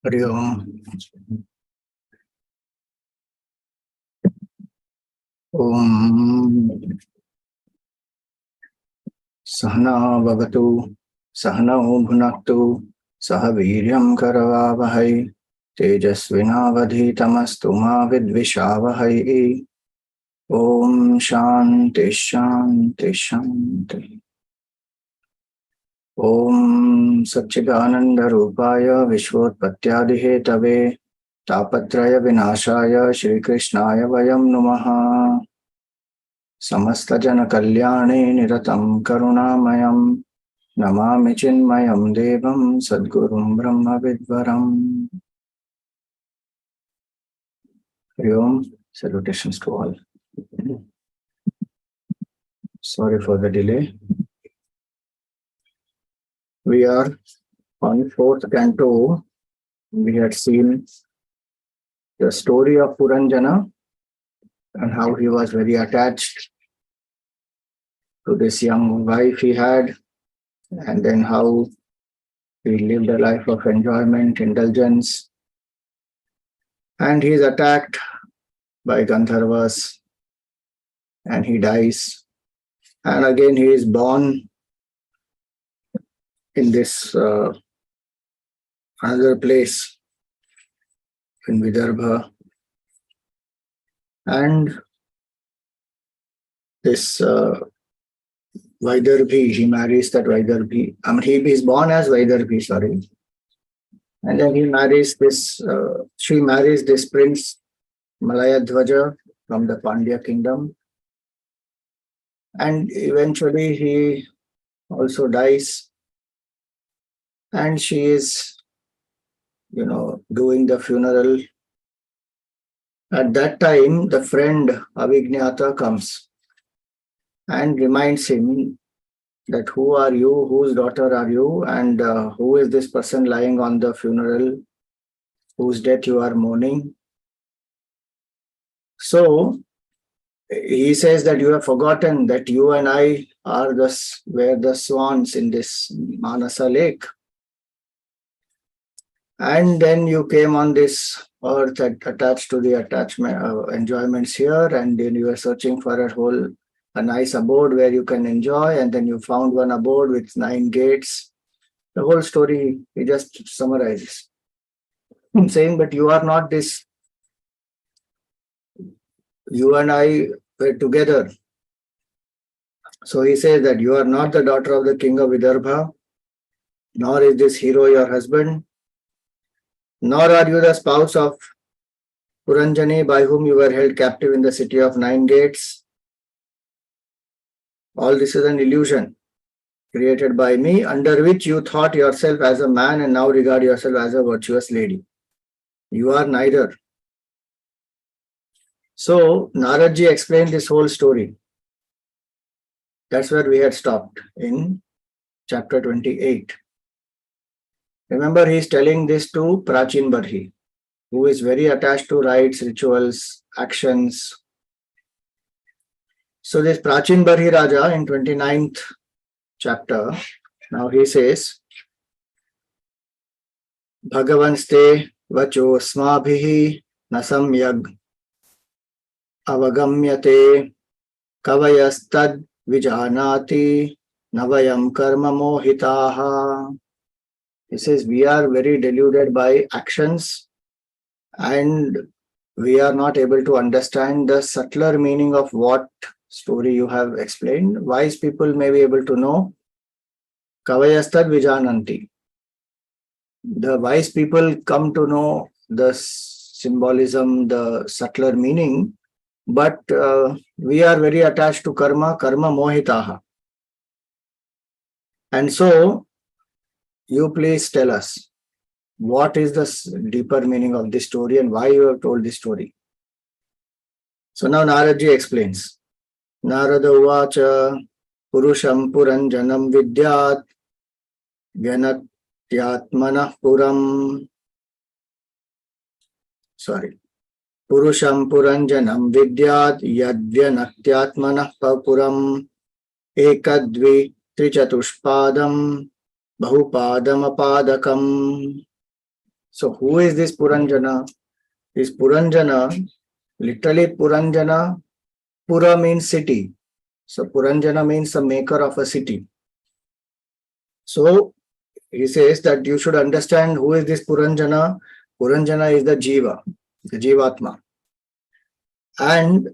Hari Om. Om Sahana Bhavatu Sahana Bhunaktu Saha Viryam Karavavahai Tejasvinavadhitamastu ma vidvishavahai. Om Shanti Shanti Shanti. Om Satchidananda Rupaya Vishvotpattyadihetave Tapatraya Vinashaya Shri Krishnaya Vayam Namaha. समस्त जन कल्याणे निरतं करुणामयं नमामि चिन्मयं देवं सद्गुरुं ब्रह्म विद्वरम्. Hari Om. Salutations to all. Sorry for the delay. We are on fourth canto. We had seen the story of Puranjana and how he was very attached to this young wife he had, and then how he lived a life of enjoyment, indulgence, and he is attacked by Gandharvas and he dies, and again he is born in this another place in Vidarbha, and this Vaidarbhi, he marries that Vaidarbhi. He is born as Vaidarbhi, sorry. And then he marries this, she marries this prince Malayadhvaja from the Pandya kingdom. And eventually he also dies. And she is, doing the funeral. At that time, the friend Avijñata comes and reminds him that who are you, whose daughter are you, and who is this person lying on the funeral, whose death you are mourning. So he says that you have forgotten that you and I were the swans in this Manasa lake. And then you came on this earth attached to the attachment enjoyments here, and then you were searching for a nice abode where you can enjoy, and then you found one abode with 9 gates. The whole story he just summarizes. I'm saying, but you are not this. You and I were together. So he says that you are not the daughter of the king of Vidarbha, nor is this hero your husband, nor are you the spouse of Puranjani by whom you were held captive in the city of 9 gates. All this is an illusion created by me, under which you thought yourself as a man and now regard yourself as a virtuous lady. You are neither. So Naradji explained this whole story. That's where we had stopped in chapter 28. Remember, he is telling this to Prachinabarhi, who is very attached to rites, rituals, actions. So this Prachinabarhi Raja in 29th chapter, now he says, Bhagavanste vacho smabhihi nasamyag avagamyate kavayastad vijanati navayam karma mohitaha. He says, we are very deluded by actions and we are not able to understand the subtler meaning of what story you have explained. Wise people may be able to know. Kavayastad vijananti. The wise people come to know the symbolism, the subtler meaning, but we are very attached to karma mohitaha. And so, you please tell us, what is the deeper meaning of this story and why you have told this story? So now Naradji explains. Narada uvacha purusham puranjanam vidyat vyanatyatmanah puram. Purusham puranjanam vidyat yadvyanatyatmanah puram ekadvi trichatushpadam Bahupadam apadakam. So who is this Puranjana? This Puranjana, literally Puranjana, Pura means city. So Puranjana means the maker of a city. So he says that you should understand who is this Puranjana. Puranjana is the Jiva, the Jivatma. And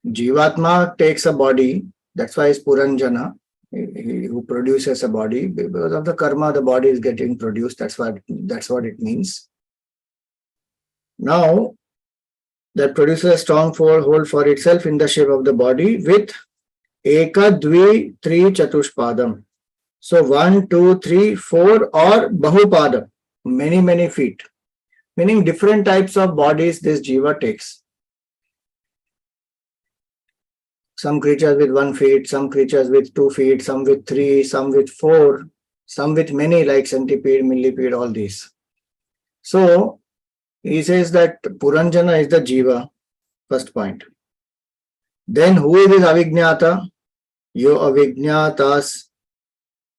Jivatma takes a body, that's why it's Puranjana, he who produces a body. Because of the karma, the body is getting produced. That's what it means. Now, that produces a strong hold for itself in the shape of the body with Eka, Dvi, Tri, Chatushpadam. So 1, 2, 3, 4 or Bahupadam, many feet. Meaning different types of bodies this Jiva takes. Some creatures with 1 feet, some creatures with 2 feet, some with 3, some with 4, some with many like centipede, millipede, all these. So he says that Puranjana is the Jiva, first point. Then who is this Avijñāta? Yo Avijñātas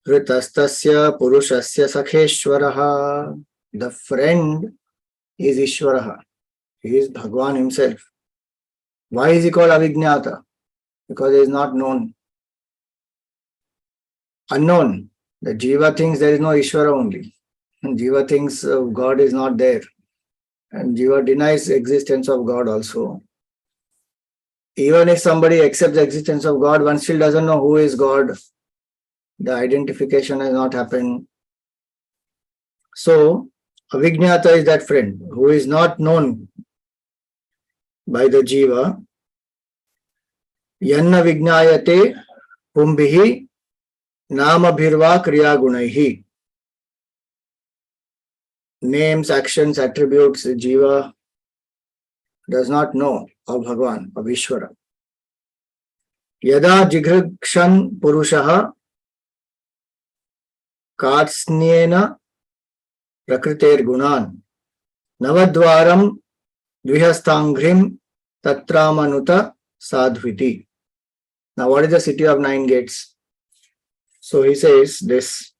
Hritastasya Purushasya Sakheshwaraha. The friend is Ishwaraha. He is Bhagwan himself. Why is he called Avijñāta? Because he is not known. Unknown. The Jiva thinks there is no Ishvara only. And Jiva thinks God is not there. And Jiva denies the existence of God also. Even if somebody accepts the existence of God, one still doesn't know who is God. The identification has not happened. So, Avijñāta is that friend who is not known by the Jiva. Yanna Vijñāyate Pumbihi Nama Bhirva Kriya Gunaihi. Names, actions, attributes, Jiva does not know of Bhagwan, of Ishvara. Yada Jighrikshan Purushaha Katsnyena Prakriter Gunan Navadvaram Dvihastangrim Tatramanuta Sadhviti. Now, what is the city of 9 gates? So he says this.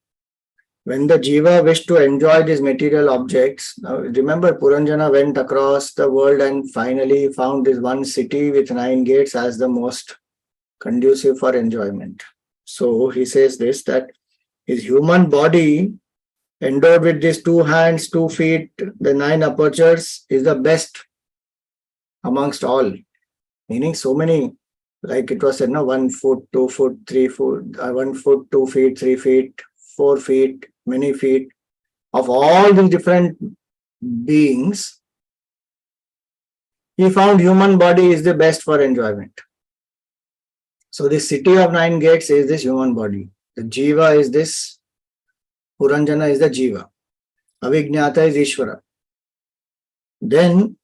When the Jiva wished to enjoy these material objects, now remember Puranjana went across the world and finally found this one city with 9 gates as the most conducive for enjoyment. So he says this, that his human body endowed with these 2 hands, 2 feet, the 9 apertures is the best amongst all. Meaning so many, like it was said, 1 foot, 2 foot, 3 foot, 1 foot, 2 feet, 3 feet, 4 feet, many feet, of all these different beings, he found human body is the best for enjoyment. So this city of 9 gates is this human body. The Jiva is this, Puranjana is the Jiva. Avijñāta is Ishvara. Then,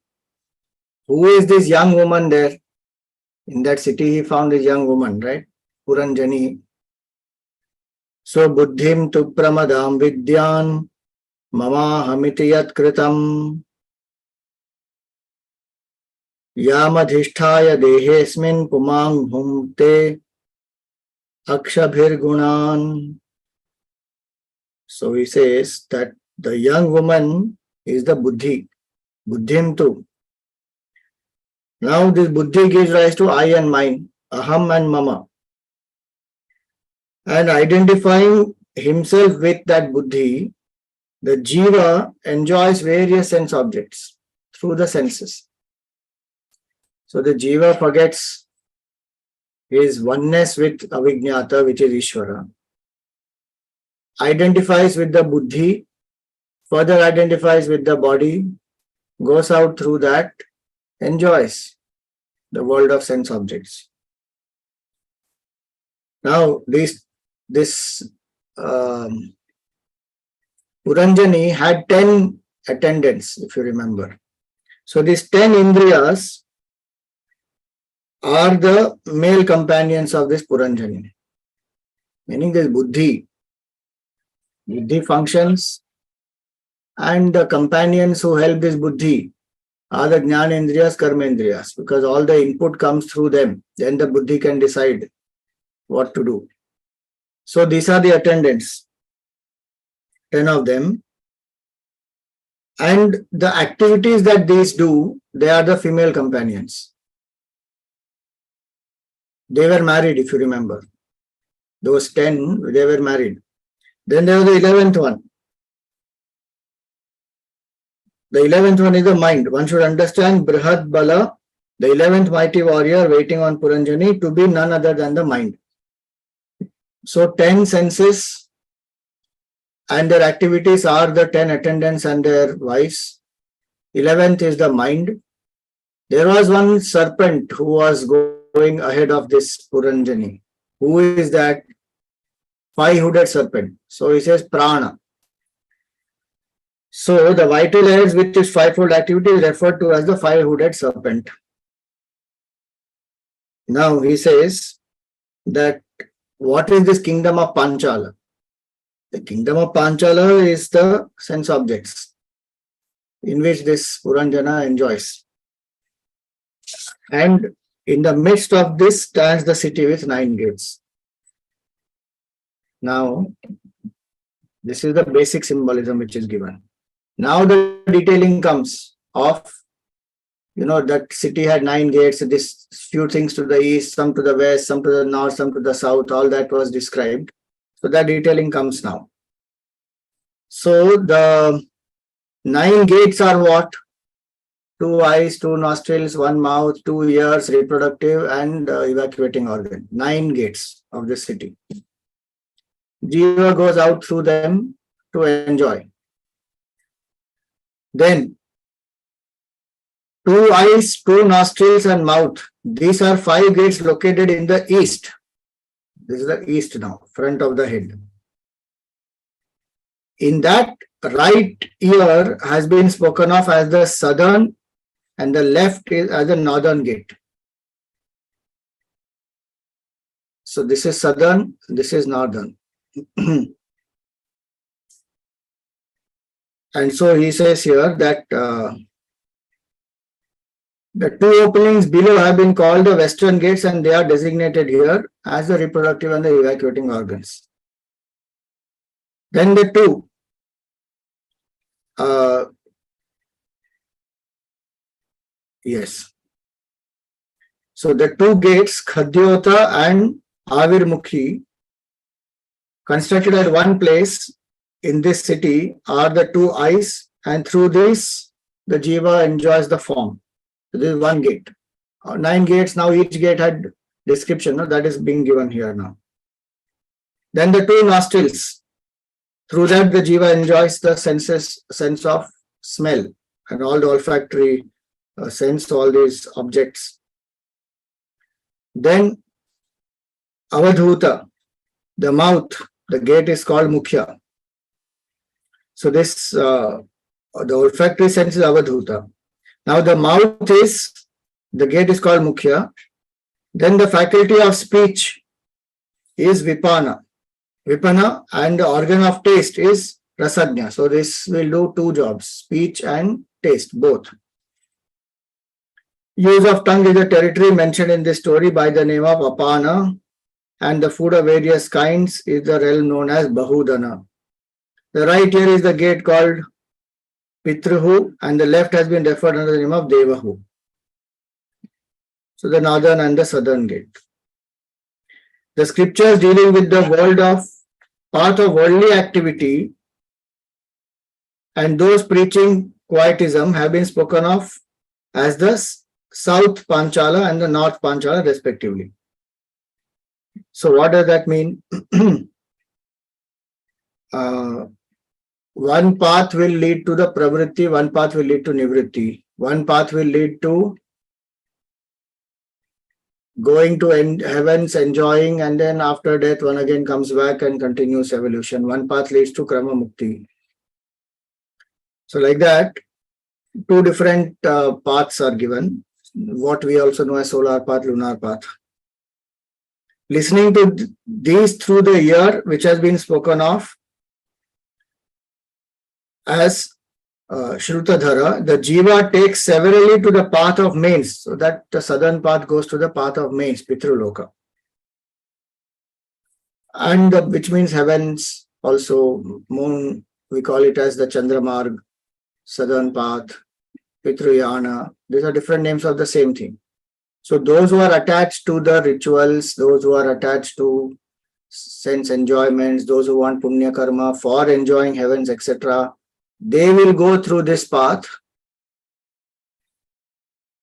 who is this young woman there? In that city he found this young woman, right? Puranjani. So buddhim tu pramadam vidyan mama hamiti yat kritam yamadhisthaya dehesmin pumang humte akshabhir gunan. So he says that the young woman is the buddhi, buddhim tu. Now this buddhi gives rise to I and mine, aham and mama. And identifying himself with that buddhi, the jiva enjoys various sense objects through the senses. So the jiva forgets his oneness with Avijñāta, which is Ishvara, identifies with the buddhi, further identifies with the body, goes out through that, enjoys the world of sense objects. Now, this Puranjani had 10 attendants, if you remember. So these 10 Indriyas are the male companions of this Puranjani. Meaning this Buddhi functions, and the companions who help this Buddhi are the Jnanendriyas, Karmendriyas, because all the input comes through them. Then the Buddhi can decide what to do. So these are the attendants, 10 of them. And the activities that these do, they are the female companions. They were married, if you remember. Those 10, they were married. Then there was the 11th one. The 11th one is the mind. One should understand Brihad Bala, the 11th mighty warrior waiting on Puranjani, to be none other than the mind. So 10 senses and their activities are the 10 attendants and their wives. 11th is the mind. There was one serpent who was going ahead of this Puranjani. Who is that? Five-hooded serpent. So he says prana. So the vital airs with its fivefold activity is referred to as the five-hooded serpent. Now he says that what is this kingdom of Panchala? The kingdom of Panchala is the sense objects in which this Puranjana enjoys. And in the midst of this stands the city with 9 gates. Now, this is the basic symbolism which is given. Now the detailing comes of, that city had 9 gates, this few things to the east, some to the west, some to the north, some to the south, all that was described. So that detailing comes now. So the 9 gates are what? 2 eyes, 2 nostrils, 1 mouth, 2 ears, reproductive and evacuating organ. 9 gates of the city. Jiva goes out through them to enjoy. Then 2 eyes, 2 nostrils and mouth. These are 5 gates located in the east. This is the east now, front of the head. In that, right ear has been spoken of as the southern and the left is as the northern gate. So this is southern, this is northern. And so he says here that the 2 openings below have been called the western gates and they are designated here as the reproductive and the evacuating organs. Then the 2 yes. So the 2 gates, Khadyota and Avirmukhi, constructed at one place in this city are the 2 eyes, and through this the jiva enjoys the form. So this is 1 gate. 9 gates, now each gate had description, that is being given here now. Then the 2 nostrils, through that the jiva enjoys the sense of smell and all the olfactory sense, all these objects. Then Avadhuta, the mouth, the gate is called Mukhya. So this, the olfactory sense is Avadhuta. Now the mouth is, the gate is called Mukhya. Then the faculty of speech is Vipana. Vipana, and the organ of taste is Rasajna. So this will do 2 jobs, speech and taste, both. Use of tongue is a territory mentioned in this story by the name of Apana, and the food of various kinds is the realm known as Bahudana. The right ear is the gate called Pitruhu, and the left has been referred under the name of Devahu. So the northern and the southern gate. The scriptures dealing with the world of path of worldly activity and those preaching quietism have been spoken of as the South Panchala and the North Panchala respectively. So what does that mean? One path will lead to the pravritti, one path will lead to nivritti. One path will lead to going to heavens, enjoying, and then after death one again comes back and continues evolution. One path leads to Krama Mukti. So like that, 2 different paths are given, what we also know as solar path, lunar path. Listening to these through the ear, which has been spoken of as Shrutadhara, the jiva takes severally to the path of mains, so that the southern path goes to the path of mains, Pitruloka. And which means heavens, also moon, we call it as the Chandramarg. southern path, Pitruyana. These are different names of the same thing. So those who are attached to the rituals, those who are attached to sense enjoyments, those who want punya karma for enjoying heavens, etc., they will go through this path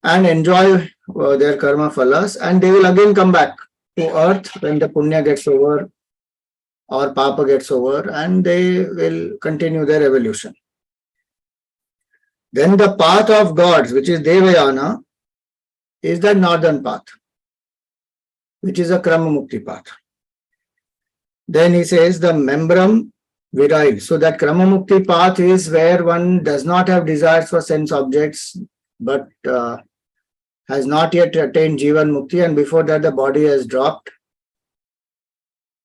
and enjoy their karma phalas, and they will again come back to earth when the punya gets over or papa gets over, and they will continue their evolution. Then the path of gods, which is Devayana, is the northern path, which is a Krama Mukti path. Then he says the membrum virile. So that Krama Mukti path is where one does not have desires for sense objects, but has not yet attained Jivan Mukti, and before that the body has dropped.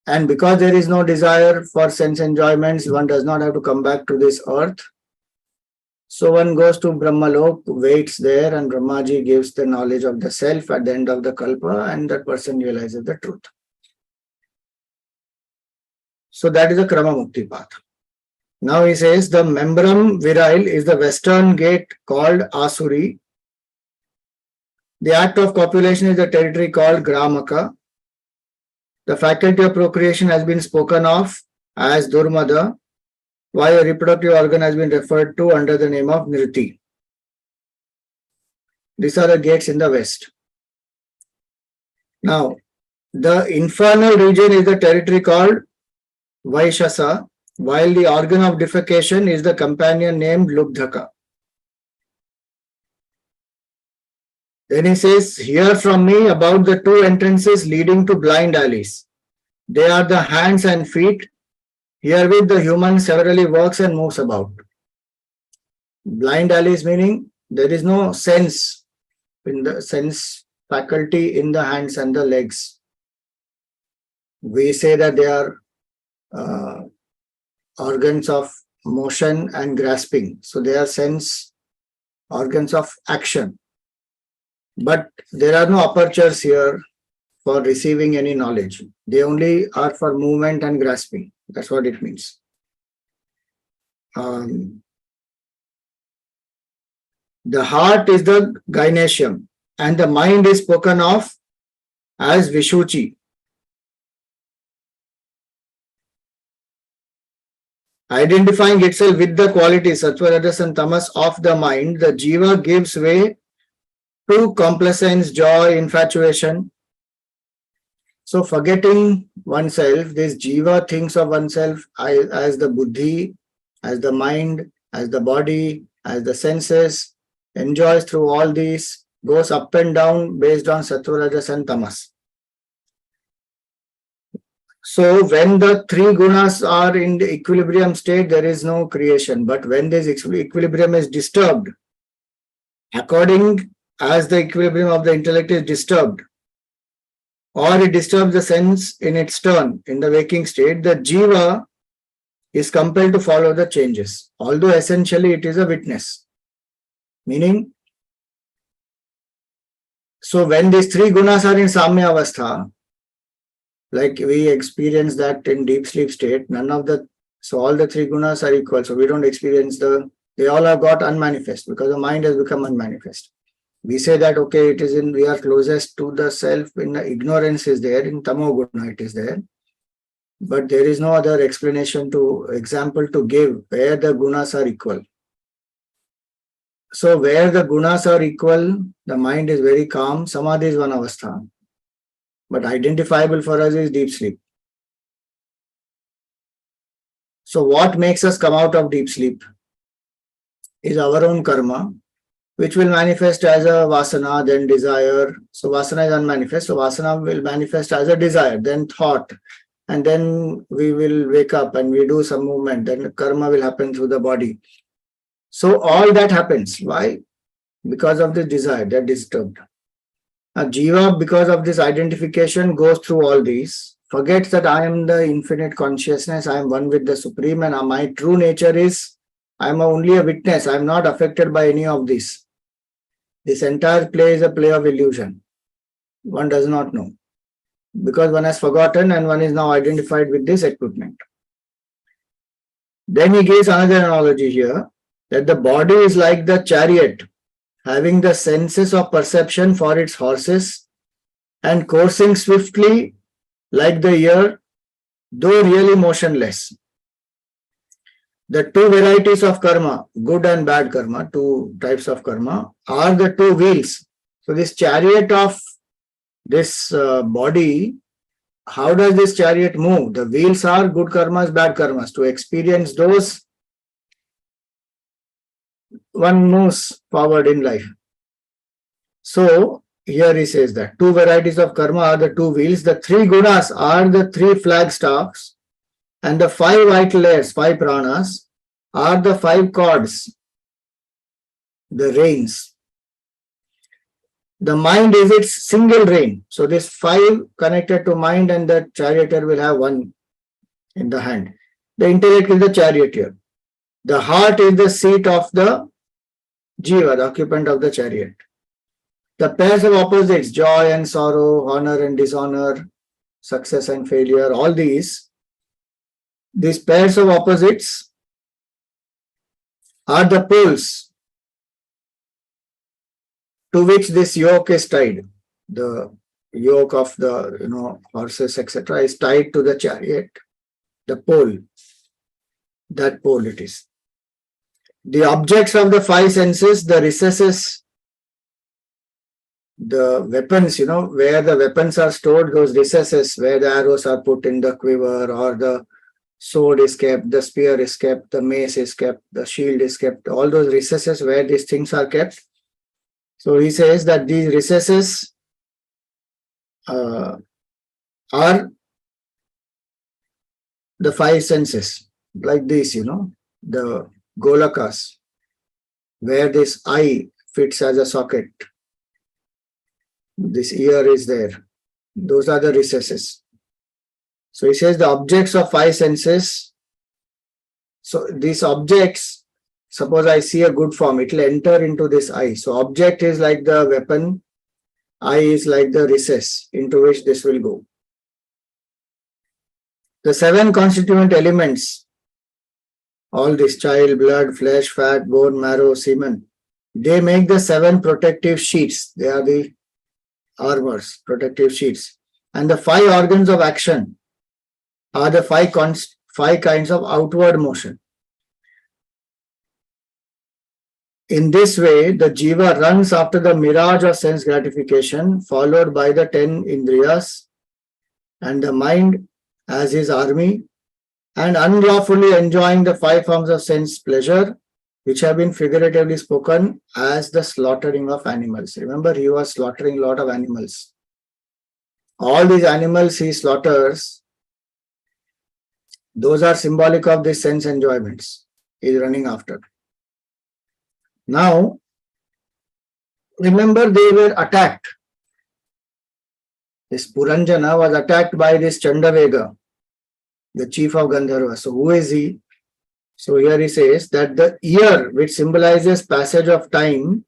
And because there is no desire for sense enjoyments, one does not have to come back to this earth. So one goes to Brahmalok, waits there, and Brahmaji gives the knowledge of the self at the end of the kalpa, and that person realizes the truth. So that is the Krama Mukti path. Now he says the membrum virile is the western gate called Asuri. The act of copulation is the territory called Gramaka. The faculty of procreation has been spoken of as Durmada, while a reproductive organ has been referred to under the name of Nirti. These are the gates in the west. Now, the infernal region is the territory called Vaishasa, while the organ of defecation is the companion named Lubdhaka. Then he says, hear from me about the two entrances leading to blind alleys. They are the hands and feet. Herewith the human severally works and moves about. Blind alleys meaning there is no sense in the sense faculty in the hands and the legs. We say that they are organs of motion and grasping. So they are sense organs of action. But there are no apertures here for receiving any knowledge. They only are for movement and grasping. That's what it means. The heart is the gynecium, and the mind is spoken of as Vishuchi. Identifying itself with the qualities Sattva, Rajas and Tamas of the mind, the jiva gives way to complacence, joy, infatuation. So forgetting oneself, this jiva thinks of oneself as the buddhi, as the mind, as the body, as the senses, enjoys through all these, goes up and down based on Sattva, Rajas and Tamas. So when the three gunas are in the equilibrium state, there is no creation. But when this equilibrium is disturbed, according as the equilibrium of the intellect is disturbed, or it disturbs the sense in its turn in the waking state, the jiva is compelled to follow the changes, although essentially it is a witness. Meaning, so when these three gunas are in Samya Avastha, like we experience that in deep sleep state, so all the three gunas are equal. So we don't experience they all have got unmanifest because the mind has become unmanifest. We say that, okay, we are closest to the self in the ignorance is there, in Tamo Guna it is there. But there is no other example to give where the gunas are equal. So where the gunas are equal, the mind is very calm. Samadhi is one avastha. But identifiable for us is deep sleep. So what makes us come out of deep sleep is our own karma, which will manifest as a vasana, then desire. So vasana is unmanifest. So vasana will manifest as a desire, then thought. And then we will wake up and we do some movement. Then karma will happen through the body. So all that happens. Why? Because of the desire that is disturbed. A jiva, because of this identification, goes through all these, forgets that I am the infinite consciousness, I am one with the Supreme, and my true nature is, I am only a witness, I am not affected by any of this. This entire play is a play of illusion. One does not know. Because one has forgotten and one is now identified with this equipment. Then he gives another analogy here. that the body is like the chariot, having the senses of perception for its horses and coursing swiftly like the ear, though really motionless. The two varieties of karma, good and bad karma, two types of karma, are the two wheels. So this chariot of this body, how does this chariot move? The wheels are good karmas, bad karmas. To experience those, one moves forward in life. So here he says that two varieties of karma are the two wheels, the three gunas are the three flagstaffs, and the five vital layers, five pranas, are the five cords, the reins. The mind is its single rein. So this five connected to mind, and the charioteer will have one in the hand. The intellect is the charioteer. The heart is the seat of the jiva, the occupant of the chariot. The pairs of opposites, joy and sorrow, honor and dishonor, success and failure, all these pairs of opposites are the poles to which this yoke is tied. The yoke of the horses, etc., is tied to the chariot. The pole, that pole it is. The objects of the five senses, the recesses, the weapons, where the weapons are stored, those recesses where the arrows are put in the quiver, or the sword is kept, the spear is kept, the mace is kept, the shield is kept, all those recesses where these things are kept. So he says that these recesses are the five senses, like this, the golakas, where this eye fits as a socket. This ear is there. Those are the recesses. So he says the objects of five senses. So these objects, suppose I see a good form, it will enter into this eye. So object is like the weapon, eye is like the recess into which this will go. The seven constituent elements, all this child, blood, flesh, fat, bone, marrow, semen, they make the seven protective sheets. They are the armors, protective sheets. And the five organs of action are the five kinds of outward motion. In this way, the jiva runs after the mirage of sense gratification, followed by the 10 indriyas, and the mind as his army, and unlawfully enjoying the five forms of sense pleasure, which have been figuratively spoken as the slaughtering of animals. Remember, he was slaughtering a lot of animals. All these animals he slaughters, those are symbolic of the sense enjoyments he is running after. Now, remember, they were attacked. This Puranjana was attacked by this Chandavega, the chief of Gandharva. So who is he? So here he says that the ear, which symbolizes passage of time,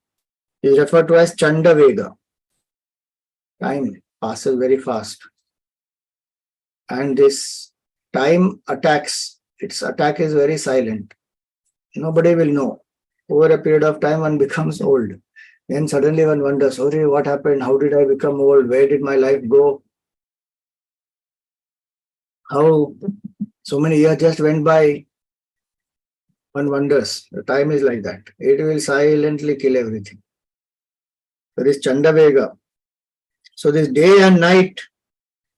is referred to as Chandavega. Time passes very fast. And this time attacks, its attack is very silent. Nobody will know. Over a period of time, one becomes old. Then suddenly one wonders, oh, what happened? How did I become old? Where did my life go? How so many years just went by? One wonders. The time is like that. It will silently kill everything. So this Chandavega. So this day and night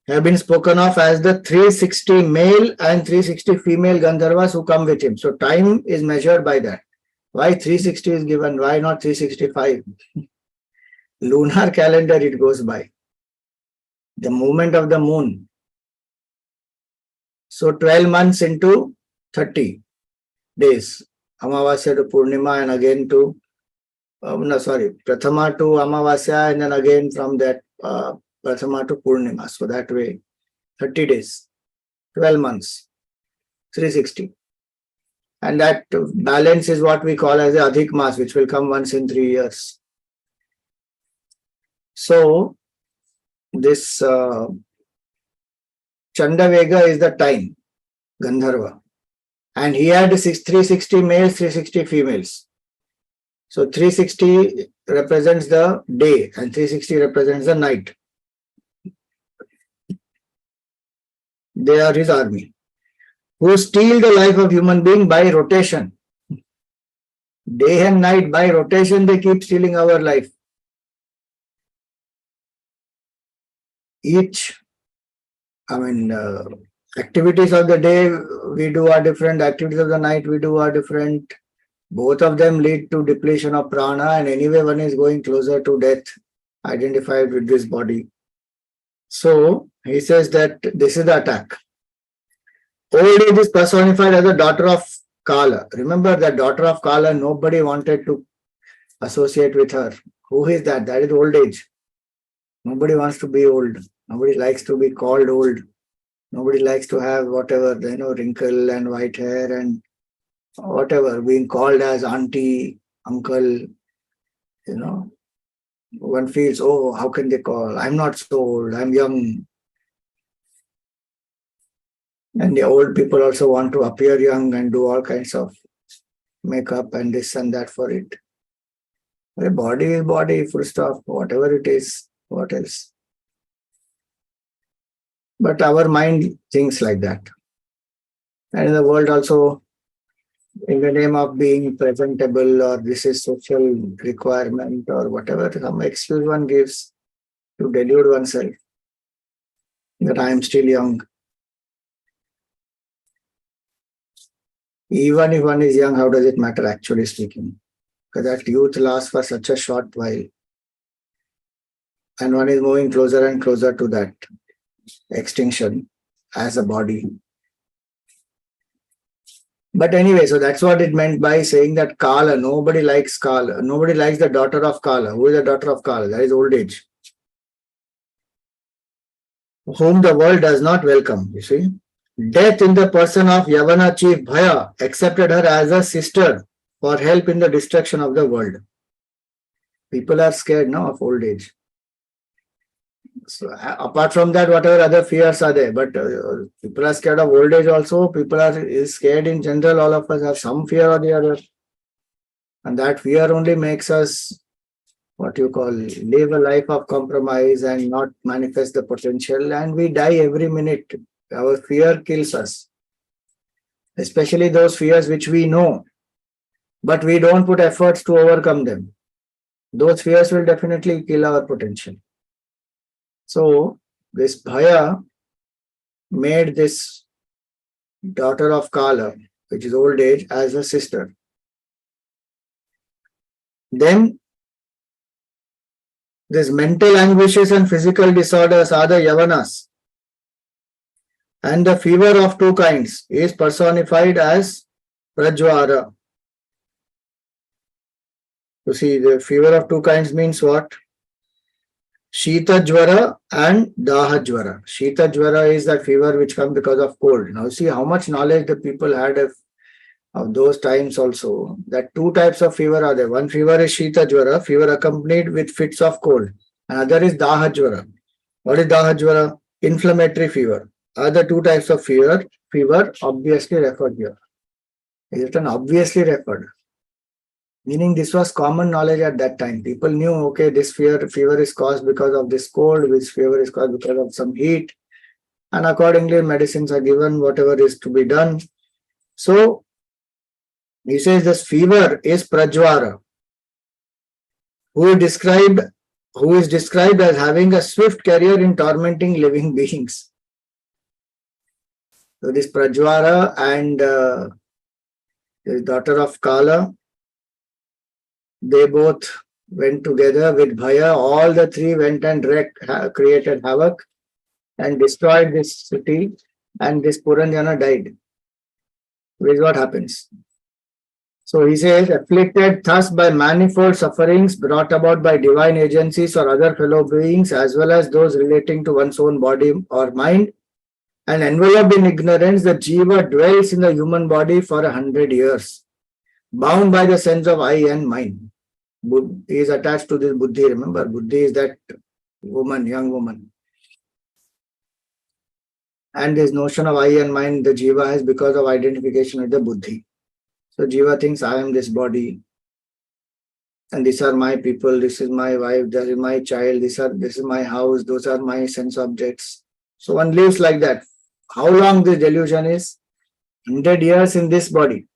have been spoken of as the 360 male and 360 female Gandharvas who come with him. So time is measured by that. Why 360 is given? Why not 365? Lunar calendar it goes by. The movement of the moon. So 12 months into 30 days. Amavasya to Purnima, and again to, Prathama to Amavasya, and then again from that Prathama to Purnima. So that way, 30 days, 12 months, 360. And that balance is what we call as the Adhik Mas, which will come once in 3 years. So this Chandavega is the time, Gandharva. And he had 360 males, 360 females. So 360 represents the day and 360 represents the night. They are his army, who steal the life of human being by rotation. Day and night, by rotation, they keep stealing our life. Activities of the day we do are different, activities of the night we do are different. Both of them lead to depletion of prana, and anyway one is going closer to death, identified with this body. So he says that this is the attack. Old age is personified as the daughter of Kala. Remember that daughter of Kala, nobody wanted to associate with her. Who is that? That is old age. Nobody wants to be old. Nobody likes to be called old. Nobody likes to have whatever, wrinkle and white hair and whatever, being called as auntie, uncle, one feels, oh, how can they call? I'm not so old, I'm young. And the old people also want to appear young and do all kinds of makeup and this and that for it. The body is body, full stop, whatever it is, what else? But our mind thinks like that. And in the world also, in the name of being presentable, or this is social requirement, or whatever, some excuse one gives to delude oneself that I am still young. Even if one is young, how does it matter, actually speaking? Because that youth lasts for such a short while. And one is moving closer and closer to that extinction as a body. But anyway, so that's what it meant by saying that Kala, nobody likes Kala. Nobody likes the daughter of Kala. Who is the daughter of Kala? That is old age. Whom the world does not welcome, you see. Death in the person of Yavana chief Bhaya accepted her as a sister for help in the destruction of the world. People are scared now of old age. So apart from that, whatever other fears are there, but people are scared of old age also. People are scared in general. All of us have some fear or the other. And that fear only makes us, live a life of compromise and not manifest the potential. And we die every minute. Our fear kills us. Especially those fears which we know, but we don't put efforts to overcome them. Those fears will definitely kill our potential. So this Bhaya made this daughter of Kala, which is old age, as a sister. Then these mental anguishes and physical disorders are the Yavanas. And the fever of two kinds is personified as Prajvara. You see, the fever of two kinds means what? Shita Jvara and Daha Jvara. Shita Jvara is that fever which comes because of cold. Now see how much knowledge the people had of those times also. That two types of fever are there. One fever is Shita Jvara, fever accompanied with fits of cold. Another is Daha Jvara. What is Daha Jvara? Inflammatory fever. Other two types of fever obviously referred here. Is it an obviously referred? Meaning this was common knowledge at that time. People knew, okay, this fever is caused because of this cold, this fever is caused because of some heat. And accordingly, medicines are given, whatever is to be done. So, he says this fever is Prajvara, who is described as having a swift career in tormenting living beings. So this Prajvara and the daughter of Kala, they both went together with Bhaya. All the three went and created havoc and destroyed this city, and this Puranjana died. This is what happens. So he says, afflicted thus by manifold sufferings brought about by divine agencies or other fellow beings, as well as those relating to one's own body or mind, and enveloped in ignorance, the Jiva dwells in the human body for 100 years, bound by the sense of I and mine. He is attached to this Buddhi. Remember, Buddhi is that woman, young woman. And this notion of I and mind, the jiva has because of identification with the buddhi. So jiva thinks I am this body, and these are my people, this is my wife, this is my child, this is my house, those are my sense objects. So one lives like that. How long this delusion is? 100 years in this body.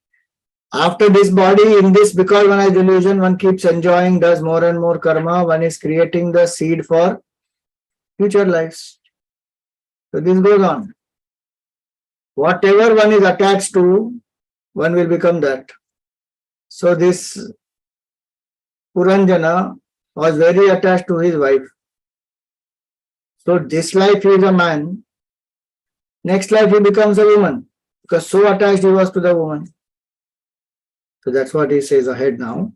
After this body, in this, because one has delusion, one keeps enjoying, does more and more karma, one is creating the seed for future lives. So this goes on. Whatever one is attached to, one will become that. So this Puranjana was very attached to his wife. So this life he is a man, next life he becomes a woman, because so attached he was to the woman. So that's what he says ahead now.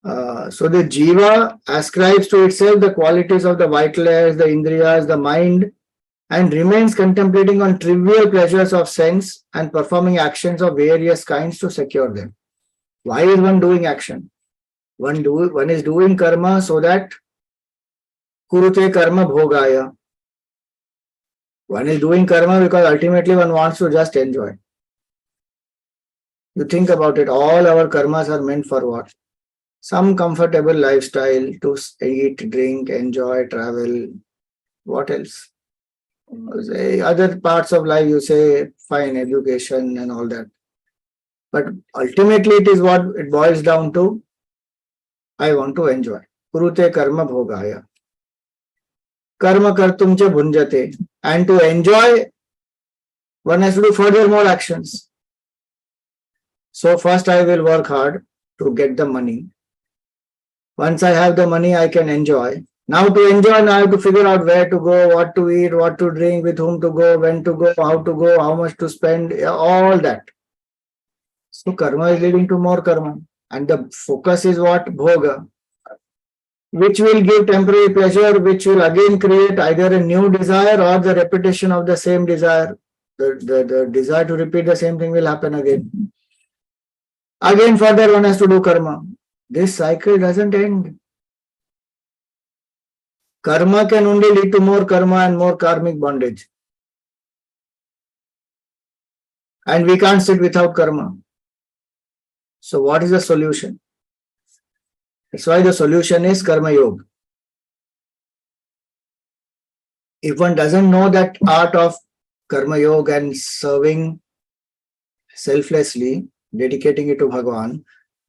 So the jiva ascribes to itself the qualities of the vital airs, the indriyas, the mind, and remains contemplating on trivial pleasures of sense and performing actions of various kinds to secure them. Why is one doing action? One is doing karma so that kurute karma bhogaya. One is doing karma because ultimately one wants to just enjoy. You think about it, all our karmas are meant for what? Some comfortable lifestyle, to eat, drink, enjoy, travel. What else? Other parts of life you say fine, education and all that. But ultimately it is what it boils down to. I want to enjoy. Kurute karma bhogaya. Karma kartum cha bhunjate. And to enjoy, one has to do further more actions. So first I will work hard to get the money. Once I have the money, I can enjoy. Now to enjoy, now I have to figure out where to go, what to eat, what to drink, with whom to go, when to go, how much to spend, all that. So karma is leading to more karma. And the focus is what? Bhoga. Which will give temporary pleasure, which will again create either a new desire or the repetition of the same desire. The desire to repeat the same thing will happen again. Again further one has to do karma. This cycle doesn't end. Karma can only lead to more karma and more karmic bondage. And we can't sit without karma. So what is the solution? That's why the solution is karma yoga. If one doesn't know that art of karma yoga and serving selflessly, dedicating it to Bhagavan,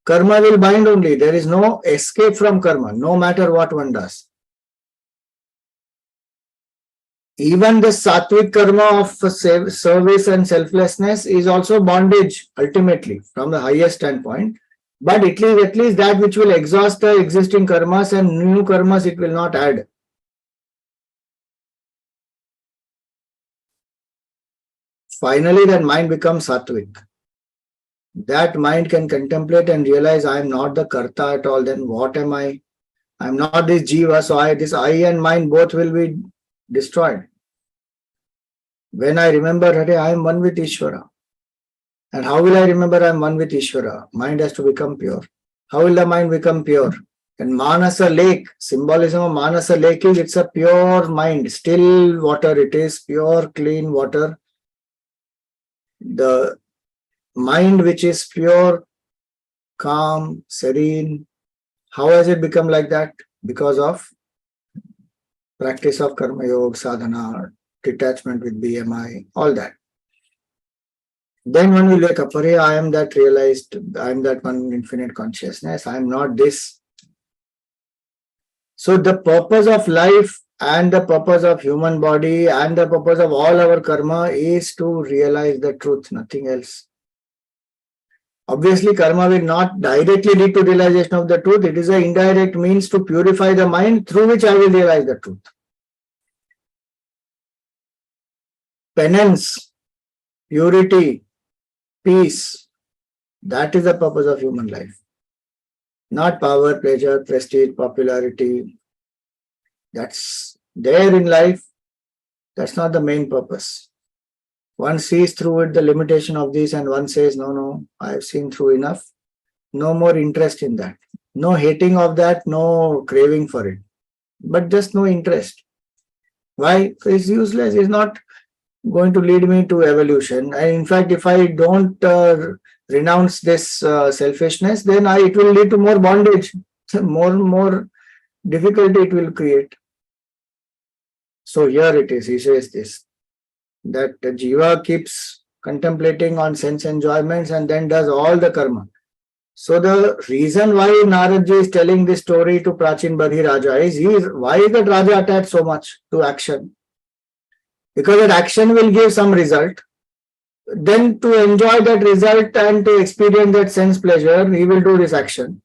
karma will bind only. There is no escape from karma, no matter what one does. Even the sattvic karma of service and selflessness is also bondage ultimately from the highest standpoint. But it is at least that which will exhaust the existing karmas, and new karmas it will not add. Finally, that mind becomes sattvic. That mind can contemplate and realize I am not the karta at all. Then what am I? I am not this jiva. So this I and mind both will be destroyed. When I remember that I am one with Ishvara. And how will I remember I am one with Ishvara? Mind has to become pure. How will the mind become pure? And Manasa lake, symbolism of Manasa lake is it's a pure mind, still water it is, pure clean water. The mind which is pure, calm, serene, how has it become like that? Because of practice of karma yoga, sadhana, detachment with BMI, all that. Then one will wake up, I am that realized, I am that one infinite consciousness, I am not this. So the purpose of life and the purpose of human body and the purpose of all our karma is to realize the truth, nothing else. Obviously, karma will not directly lead to realization of the truth. It is an indirect means to purify the mind through which I will realize the truth. Penance, purity, peace, that is the purpose of human life. Not power, pleasure, prestige, popularity. That's there in life. That's not the main purpose. One sees through it the limitation of this and one says, no, I have seen through enough. No more interest in that. No hating of that, no craving for it. But just no interest. Why? It's useless. It's not. going to lead me to evolution. And in fact, if I don't renounce this selfishness, then it will lead to more bondage, more difficulty it will create. So here it is, he says this, that the jiva keeps contemplating on sense enjoyments and then does all the karma. So the reason why Naradji is telling this story to Prachinabarhi Raja is, why is that Raja attached so much to action? Because that action will give some result. Then to enjoy that result and to experience that sense pleasure, he will do this action.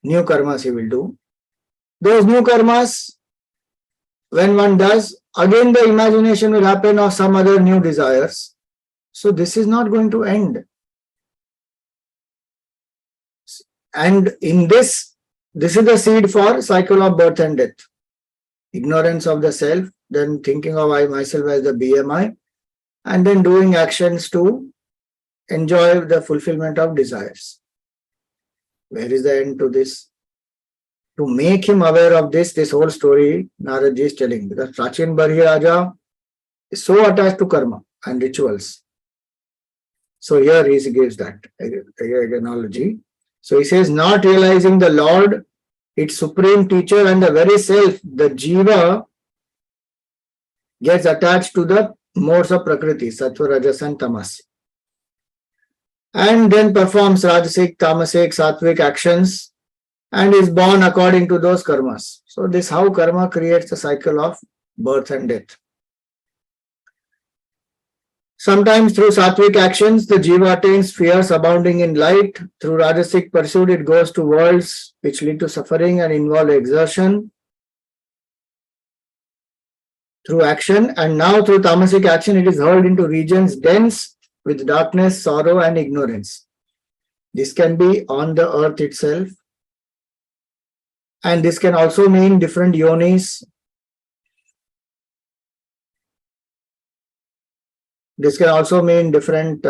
New karmas he will do. Those new karmas, when one does, again the imagination will happen of some other new desires. So this is not going to end. And in this is the seed for cycle of birth and death. Ignorance of the self, then thinking of I myself as the BMI, and then doing actions to enjoy the fulfillment of desires. Where is the end to this? To make him aware of this whole story Naradji is telling, because Prachinabarhi Raja is so attached to karma and rituals. So here he gives that analogy. So he says, not realizing the Lord, its supreme teacher and the very self, the jiva gets attached to the modes of Prakriti, Sattva, Rajas and Tamas. And then performs Rajasic, Tamasic, Sattvic actions and is born according to those karmas. So this how karma creates the cycle of birth and death. Sometimes through sattvic actions, the jiva attains spheres abounding in light. Through Rajasic pursuit, it goes to worlds which lead to suffering and involve exertion through action. And now through tamasic action, it is hurled into regions dense with darkness, sorrow and ignorance. This can be on the earth itself. And this can also mean different yonis. This can also mean different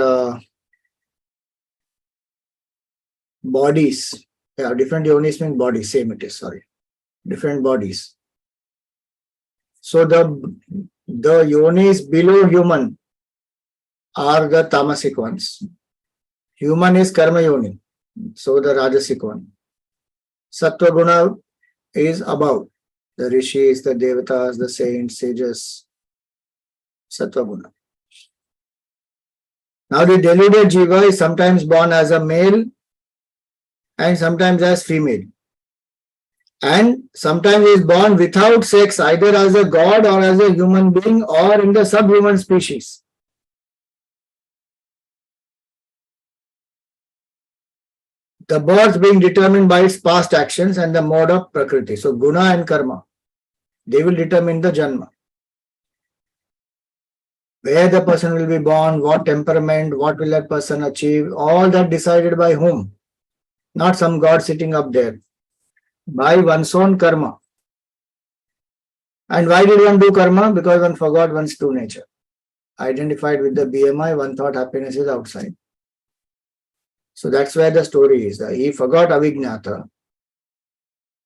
bodies. Yeah, different yonis mean bodies, same it is, sorry. Different bodies. So the yonis below human are the tamasic ones. Human is karma yoni, so the rajasic one. Sattva guna is above. The rishis, the devatas, the saints, sages. Sattva guna. Now the deluded jiva is sometimes born as a male and sometimes as female. And sometimes is born without sex, either as a god or as a human being or in the subhuman species. The birth being determined by its past actions and the mode of Prakriti. So guna and karma, they will determine the janma. Where the person will be born, what temperament, what will that person achieve, all that decided by whom? Not some god sitting up there. By one's own karma. And why did one do karma? Because one forgot one's true nature. Identified with the BMI, one thought happiness is outside. So that's where the story is. He forgot Avijnata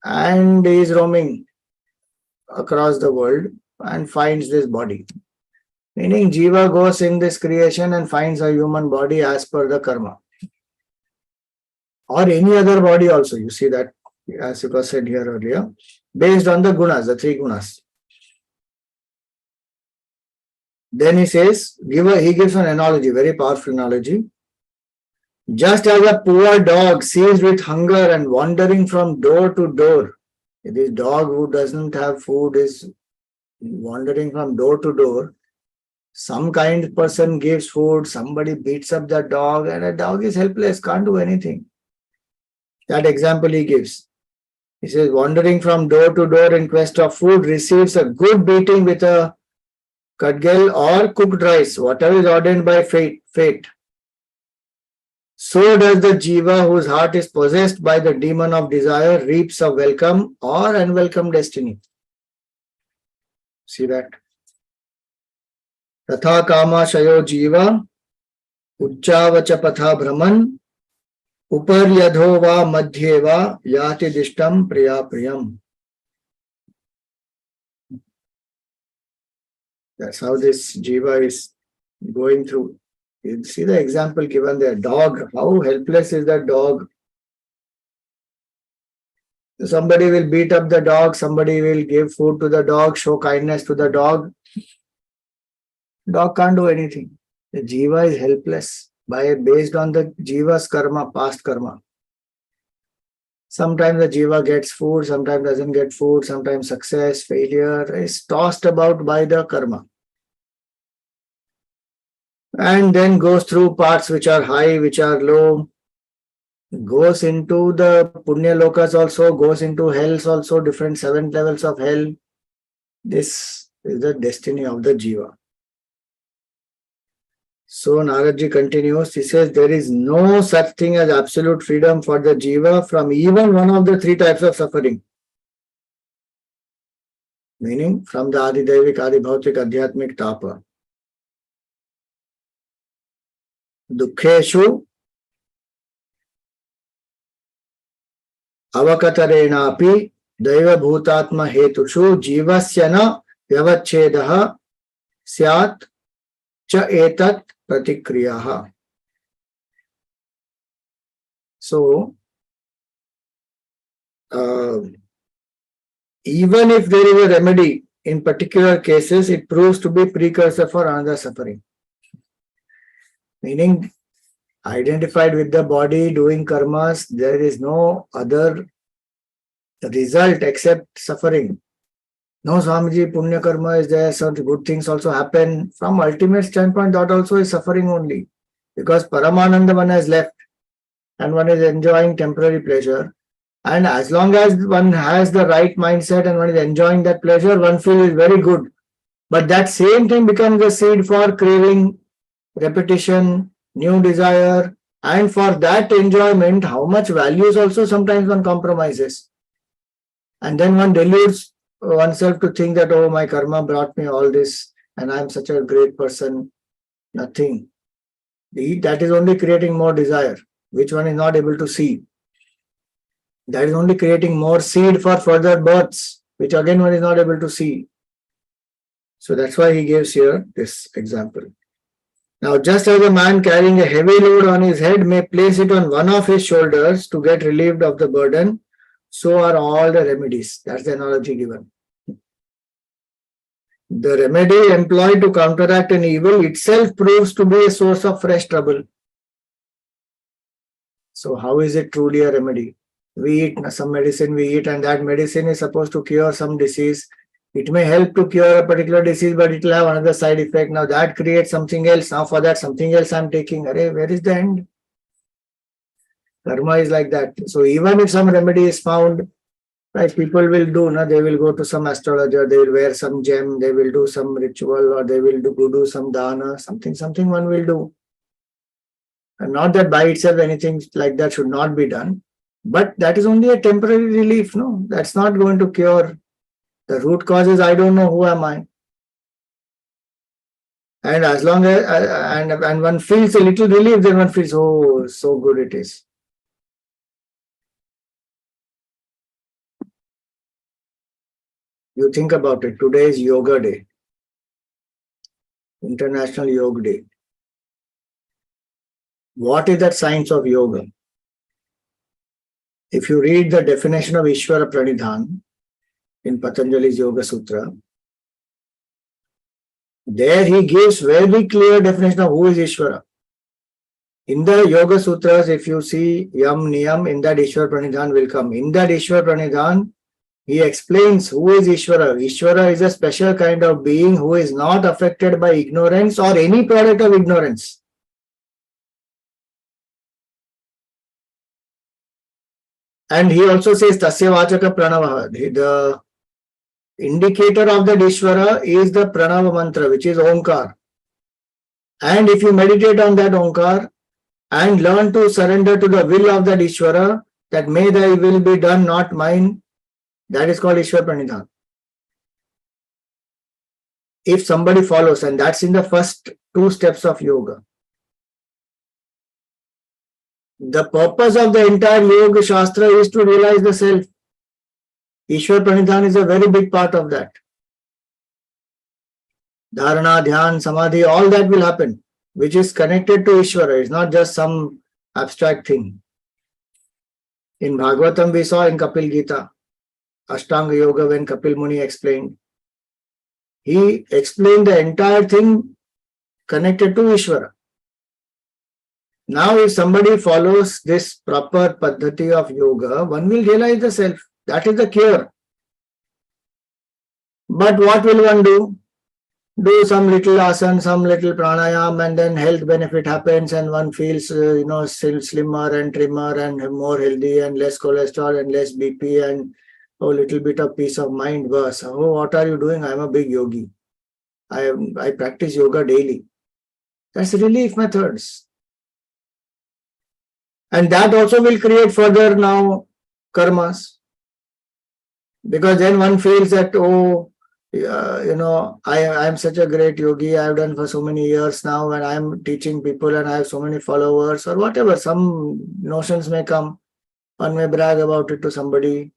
and he is roaming across the world and finds this body. Meaning jiva goes in this creation and finds a human body as per the karma. Or any other body also. You see that, as it was said here earlier, based on the gunas, the three gunas. Then he says, he gives an analogy, very powerful analogy. Just as a poor dog seized with hunger and wandering from door to door, this dog who doesn't have food is wandering from door to door. Some kind person gives food, somebody beats up the dog, and a dog is helpless, can't do anything. That example he gives. He says, wandering from door to door in quest of food, receives a good beating with a kadgal or cooked rice, whatever is ordained by fate. So does the jiva whose heart is possessed by the demon of desire reaps a welcome or unwelcome destiny. See that? Tatha kama shayo jiva uchchavacha patha brahman upar yadho va madhye va yati dishtam priya priyam. That's how this jiva is going through. You see the example given there. Dog, how helpless is that dog? Somebody will beat up the dog, somebody will give food to the dog, show kindness to the dog. Dog can't do anything. The jiva is helpless based on the jiva's karma, past karma. Sometimes the jiva gets food, sometimes doesn't get food, sometimes success, failure is tossed about by the karma. And then goes through parts which are high, which are low, goes into the punya lokas also, goes into hells also, different 7 levels of hell. This is the destiny of the jiva. So Naradji continues, he says, there is no such thing as absolute freedom for the jiva from even one of the 3 types of suffering. Meaning from the Adidevik, Adibhautik, Adhyatmik tapa. Dukkheshu avakatarenapi daiva bhutatma hetushu jivasyana vyavachhedaha syat cha etat pratikriyaha. So, even if there is a remedy, in particular cases, it proves to be precursor for another suffering. Meaning, identified with the body, doing karmas, there is no other result except suffering. No, Swamiji, punya karma is there, some good things also happen. From ultimate standpoint, that also is suffering only. Because Paramananda one has left and one is enjoying temporary pleasure. And as long as one has the right mindset and one is enjoying that pleasure, one feels very good. But that same thing becomes a seed for craving, repetition, new desire, and for that enjoyment, how much values also sometimes one compromises. And then one deludes oneself to think that, oh, my karma brought me all this and I am such a great person. Nothing. That is only creating more desire, which one is not able to see. That is only creating more seed for further births, which again one is not able to see. So that's why he gives here this example. Now, just as a man carrying a heavy load on his head may place it on one of his shoulders to get relieved of the burden, so are all the remedies. That's the analogy given. The remedy employed to counteract an evil itself proves to be a source of fresh trouble. So how is it truly a remedy? We eat some medicine, and that medicine is supposed to cure some disease. It may help to cure a particular disease, but it will have another side effect. Now that creates something else. Now for that something else I'm taking. Where is the end? Karma is like that. So even if some remedy is found, right, people will do, they will go to some astrologer, they will wear some gem, they will do some ritual, or they will do some dana, something one will do. And not that by itself anything like that should not be done, but that is only a temporary relief. No, that's not going to cure. The root cause is I don't know who am I. And as long as and one feels a little relief, then one feels, oh, so good it is. You think about it. Today is Yoga Day, International Yoga Day. What is that science of yoga? If you read the definition of Ishvara Pranidhan in Patanjali's Yoga Sutra, there he gives very clear definition of who is Ishvara. In the Yoga Sutras, if you see Yam Niyam, in that Ishvara Pranidhan will come. In that Ishvara Pranidhan, he explains who is Ishvara. Ishvara is a special kind of being who is not affected by ignorance or any product of ignorance. And he also says Tasya Vachaka Pranava. The indicator of that Ishvara is the Pranava mantra, which is Omkar. And if you meditate on that Omkar and learn to surrender to the will of that Ishvara, that may thy will be done, not mine, that is called Ishvara Pranidhan. If somebody follows, and that's in the first 2 steps of yoga. The purpose of the entire Yoga Shastra is to realize the self. Ishvara Pranidhan is a very big part of that. Dharana, Dhyan, Samadhi, all that will happen, which is connected to Ishvara. It's not just some abstract thing. In Bhagavatam, we saw in Kapil Gita, Ashtanga Yoga, when Kapil Muni explained, he explained the entire thing connected to Ishvara. Now, if somebody follows this proper paddhati of yoga, one will realize the self. That is the cure. But what will one do? Do some little asana, some little pranayam, and then health benefit happens, and one feels, slimmer and trimmer and more healthy and less cholesterol and less BP and a little bit of peace of mind. Bas. Oh, what are you doing? I'm a big yogi. I practice yoga daily. That's relief methods. And that also will create further now karmas. Because then one feels that, I am such a great yogi, I have done for so many years now, and I am teaching people and I have so many followers or whatever. Some notions may come. One may brag about it to somebody.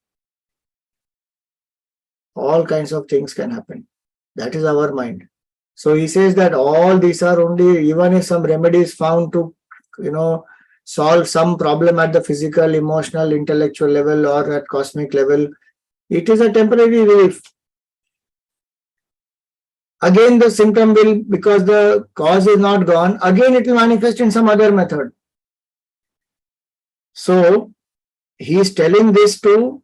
All kinds of things can happen. That is our mind. So he says that all these are only, even if some remedy is found to, solve some problem at the physical, emotional, intellectual level or at cosmic level, it is a temporary relief. Again, the symptom will, because the cause is not gone, again it will manifest in some other method. So, he is telling this to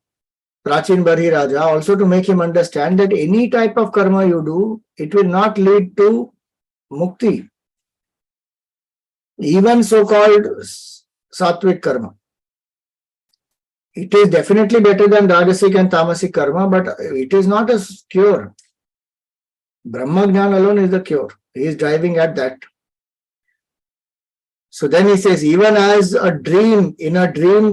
Prachinabarhi Raja also to make him understand that any type of karma you do, it will not lead to mukti. Even so-called sattvic karma. It is definitely better than rajasic and tamasic karma, but it is not a cure. Brahma Jnana alone is the cure. He is driving at that. So then he says, even as a dream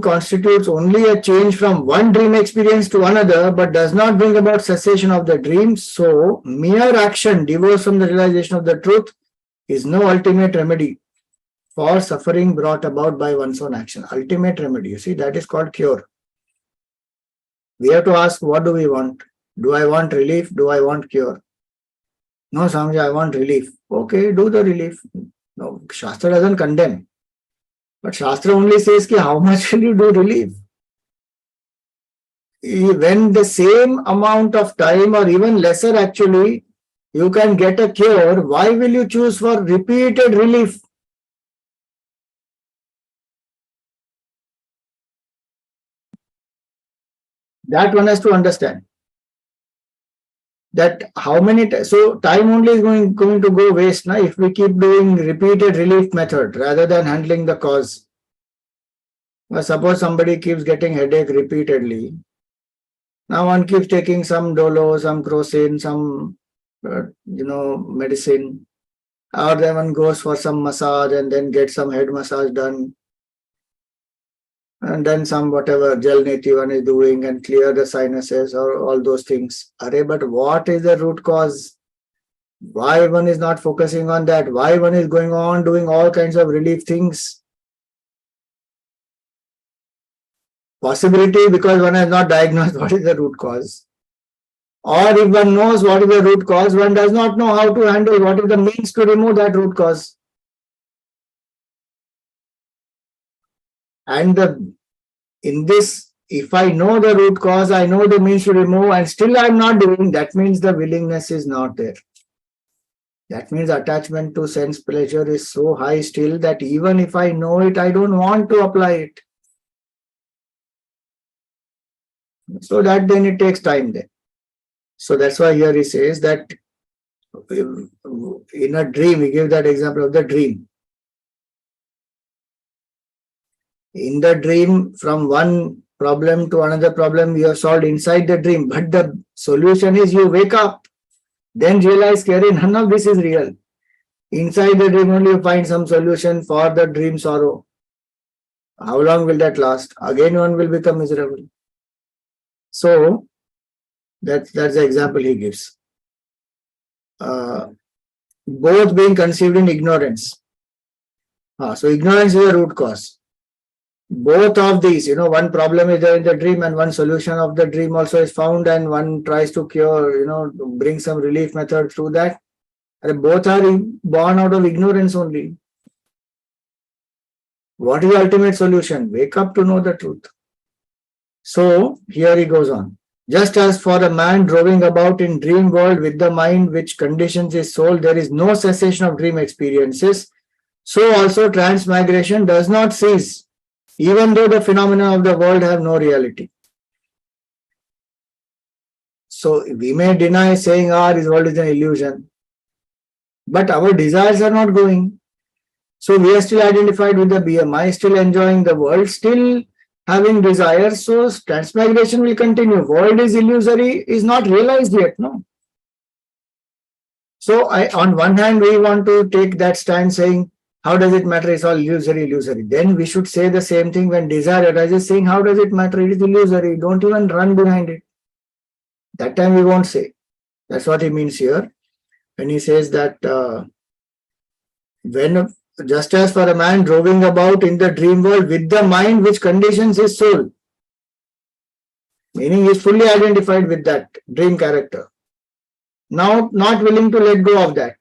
constitutes only a change from one dream experience to another, but does not bring about cessation of the dream, so mere action divorced from the realization of the truth is no ultimate remedy for suffering brought about by one's own action. Ultimate remedy, you see, that is called cure. We have to ask, what do we want? Do I want relief? Do I want cure? No, Swamiji, I want relief. Okay, do the relief. No, Shastra doesn't condemn. But Shastra only says ki how much will you do relief? When the same amount of time or even lesser actually, you can get a cure, why will you choose for repeated relief? That one has to understand. That how many so time only is going to go waste now if we keep doing repeated relief method rather than handling the cause. Well, suppose somebody keeps getting headache repeatedly. Now one keeps taking some dolo, some crocin, some medicine, or then one goes for some massage and then get some head massage done. And then some whatever gel neti one is doing and clear the sinuses or all those things. But what is the root cause? Why one is not focusing on that? Why one is going on doing all kinds of relief things? Possibility because one has not diagnosed what is the root cause. Or if one knows what is the root cause, one does not know how to handle what is the means to remove that root cause. And in this, if I know the root cause, I know the means to remove, and still I am not doing, that means the willingness is not there. That means attachment to sense pleasure is so high still that even if I know it, I don't want to apply it. So that then it takes time then. So that's why here he says that in a dream, we give that example of the dream. In the dream, from one problem to another problem, you have solved inside the dream. But the solution is you wake up, then realize, Karen, none of this is real. Inside the dream only you find some solution for the dream sorrow. How long will that last? Again one will become miserable. So, that's the example he gives. Both being conceived in ignorance. So ignorance is the root cause. Both of these, one problem is there in the dream and one solution of the dream also is found and one tries to cure, bring some relief method through that. Both are born out of ignorance only. What is the ultimate solution? Wake up to know the truth. So here he goes on. Just as for a man roving about in dream world with the mind which conditions his soul, there is no cessation of dream experiences, so also transmigration does not cease, even though the phenomena of the world have no reality. So we may deny saying, this world is an illusion, but our desires are not going. So we are still identified with the BMI, still enjoying the world, still having desires. So transmigration will continue. World is illusory, is not realized yet, no. So on one hand, we want to take that stand saying, how does it matter? It's all illusory, illusory. Then we should say the same thing when desire arises, saying, how does it matter? It is illusory. Don't even run behind it. That time we won't say. That's what he means here. When he says that when just as for a man roving about in the dream world with the mind which conditions his soul, meaning he is fully identified with that dream character, now not willing to let go of that.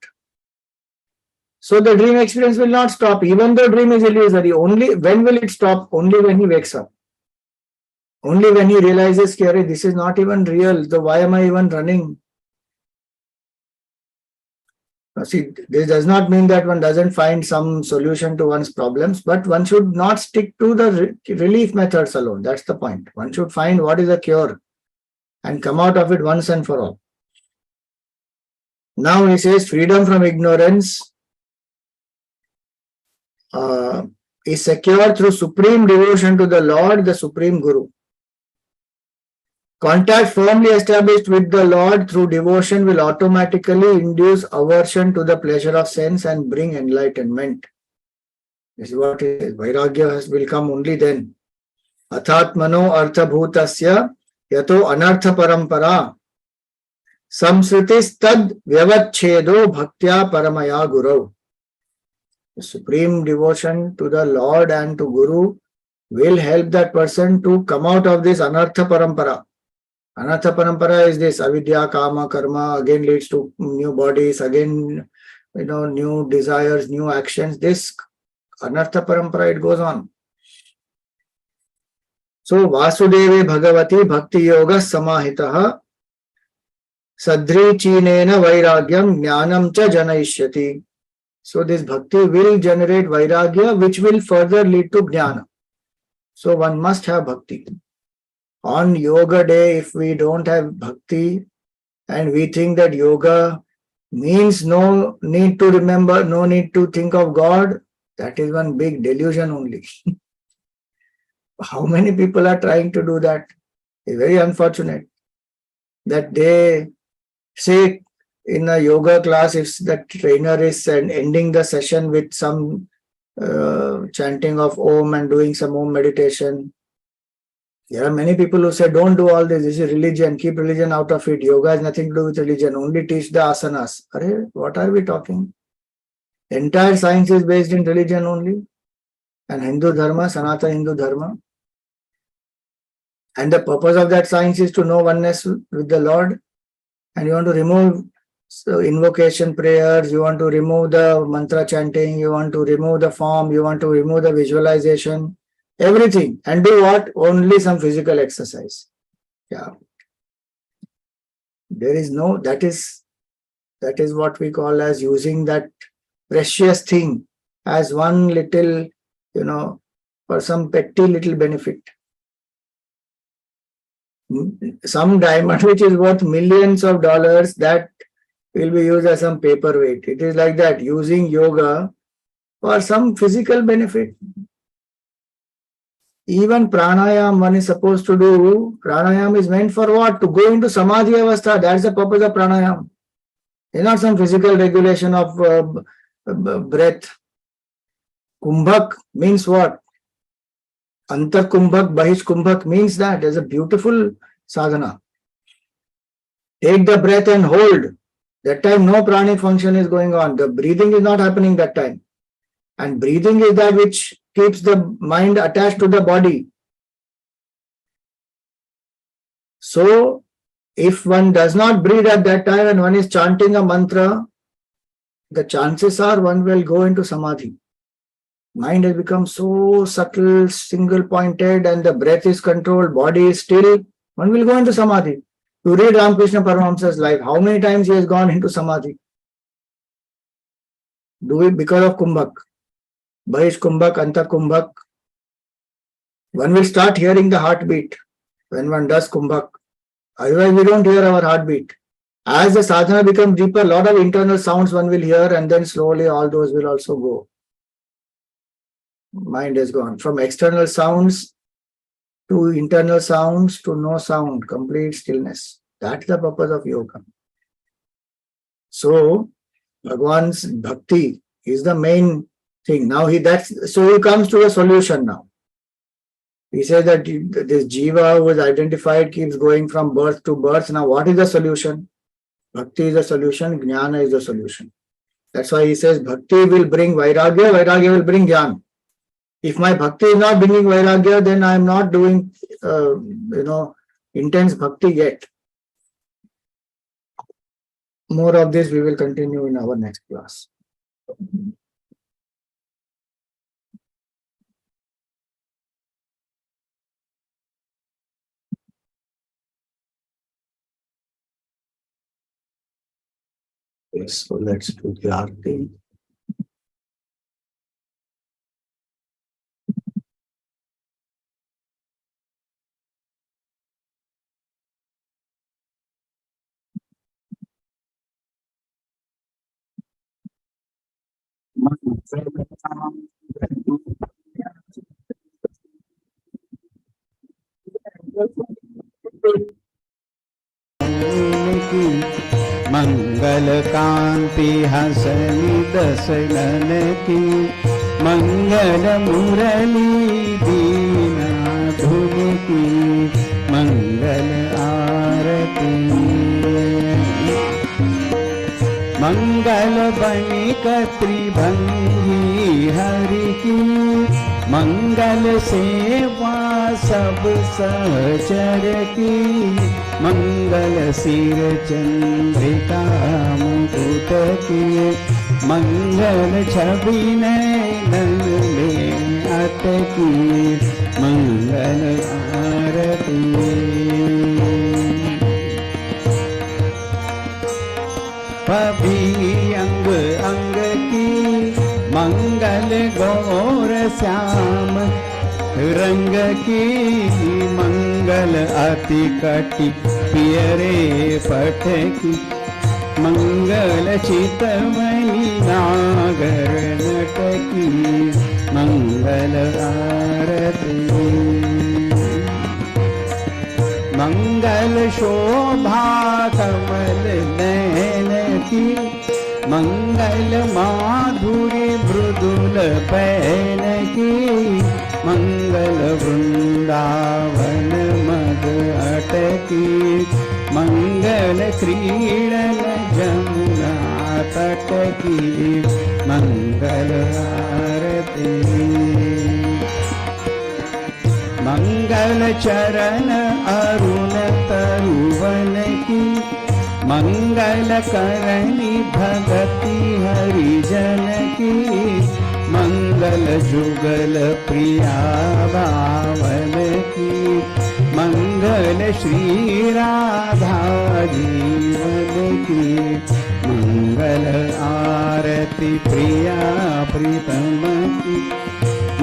So the dream experience will not stop, even though dream is illusory. Only when will it stop? Only when he wakes up. Only when he realizes, this is not even real, so why am I even running? See, this does not mean that one doesn't find some solution to one's problems, but one should not stick to the relief methods alone. That's the point. One should find what is the cure and come out of it once and for all. Now he says freedom from ignorance is secured through supreme devotion to the Lord, the Supreme Guru. Contact firmly established with the Lord through devotion will automatically induce aversion to the pleasure of sense and bring enlightenment. This is what it is. Vairagya will come only then. Athatmano arthabhutasya yato anartha parampara samsritis tad vyavachchedo bhaktya paramaya guru. The supreme devotion to the Lord and to Guru will help that person to come out of this anartha parampara. Anartha parampara is this avidya, kama, karma, again leads to new bodies, again, new desires, new actions. This anartha parampara, it goes on. So, Vasudeve Bhagavati Bhakti Yoga Samahitaha Sadri Chinena Vairagyam Jnanam Cha Janayishyati. So, this bhakti will generate vairagya, which will further lead to jnana. So, one must have bhakti. On yoga day, if we don't have bhakti and we think that yoga means no need to remember, no need to think of God, that is one big delusion only. How many people are trying to do that? It's very unfortunate that they say in a yoga class, if the trainer is ending the session with some chanting of Om and doing some Om meditation. There are many people who say, don't do all this is religion, keep religion out of it. Yoga has nothing to do with religion, only teach the asanas. What are we talking? Entire science is based in religion only. And Hindu Dharma, Sanatana Hindu Dharma. And the purpose of that science is to know oneness with the Lord. And you want to remove invocation prayers, you want to remove the mantra chanting, you want to remove the form, you want to remove the visualization. Everything. And do what? Only some physical exercise. Yeah. There is no, that is what we call as using that precious thing as one little, for some petty little benefit. Some diamond which is worth millions of dollars, that will be used as some paperweight. It is like that, using yoga for some physical benefit. Even pranayam one is supposed to do. Pranayam is meant for what? To go into samadhi avastha. That's the purpose of pranayam. It's not some physical regulation of breath. Kumbhak means what? Antar kumbhak, bahish kumbhak means that. There's a beautiful sadhana. Take the breath and hold. That time no pranic function is going on. The breathing is not happening that time. And breathing is that which keeps the mind attached to the body. So, if one does not breathe at that time and one is chanting a mantra, the chances are one will go into samadhi. Mind has become so subtle, single pointed, and the breath is controlled, body is still. One will go into samadhi. You read Ramakrishna Paramahamsa's life. How many times he has gone into samadhi? Do it because of Kumbhak. Bahish Kumbhak, Anta Kumbhak. One will start hearing the heartbeat when one does Kumbhak. Otherwise, we don't hear our heartbeat. As the sadhana becomes deeper, a lot of internal sounds one will hear, and then slowly all those will also go. Mind is gone. From external sounds to internal sounds to no sound, complete stillness. That's the purpose of yoga. So, Bhagwan's bhakti is the main thing. Now he comes to a solution now. He says that this jiva who is identified keeps going from birth to birth. Now, what is the solution? Bhakti is the solution, jnana is the solution. That's why he says bhakti will bring vairagya, vairagya will bring jnana. If my bhakti is not bringing vairagya, then I am not doing, intense bhakti yet. More of this we will continue in our next class. Yes, so let's do the arti. मंगल कांति हसनी दसनन की मंगल मुरली दीना धुन की मंगल आरती मंगल बनिक त्रिभंगी हरि की मंगल सेवा सब सहचर की मंगल सिर चंद्रिका मुकुट की मंगल छवि नयन में अटकी मंगल आरती पभी अंग अंग की मंगल गौर श्याम रंग की मंगल अति कटि पियरे पट की मंगल चितमणि नागर नट की मंगल आरती मंगल शोभा कमल नयन की मंगल माधुरी मृदुल पैन की मंगल वृंदावन मद अटकी मंगल क्रीडन जमुना तट की मंगल आरती मंगल चरण अरुण तरुवन की मंगल करणी भगति हरिजन की मंगल जुगल प्रिया बावन की मंगल श्री राधा जीवन की मंगल आरती प्रिया प्रीतम की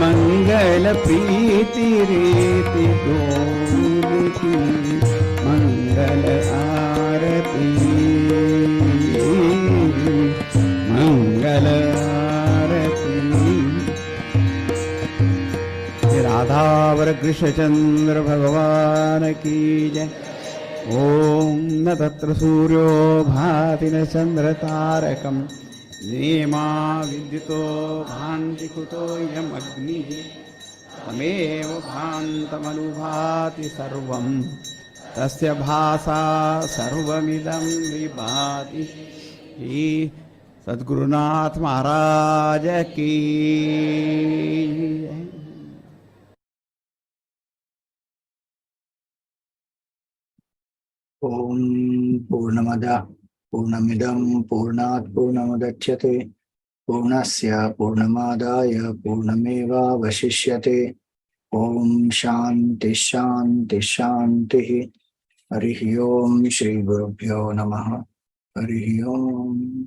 मंगल प्रीति रीति डोल की मंगल आरती मंगल आरती राधावर कृष्णचंद्र भगवान की जय। ओम न तत्र सूर्यो भाति न चंद्र तारकम् नेमा विद्युतो भान्ति कुतोऽयम् अग्निः तमेव भान्तमनुभाति सर्वं तस्य भासा सर्वमिदं विभाति। सद्गुरुनाथ महाराज की। Om Purnamada पूर्णमिदं पूर्णात् पूर्णमुदच्यते पूर्णस्य पूर्णमादाय पूर्णमेवावशिष्यते। ओम शांति शांति शांति। हरि ओम श्री गुरुभ्यो नमः। हरि ओम।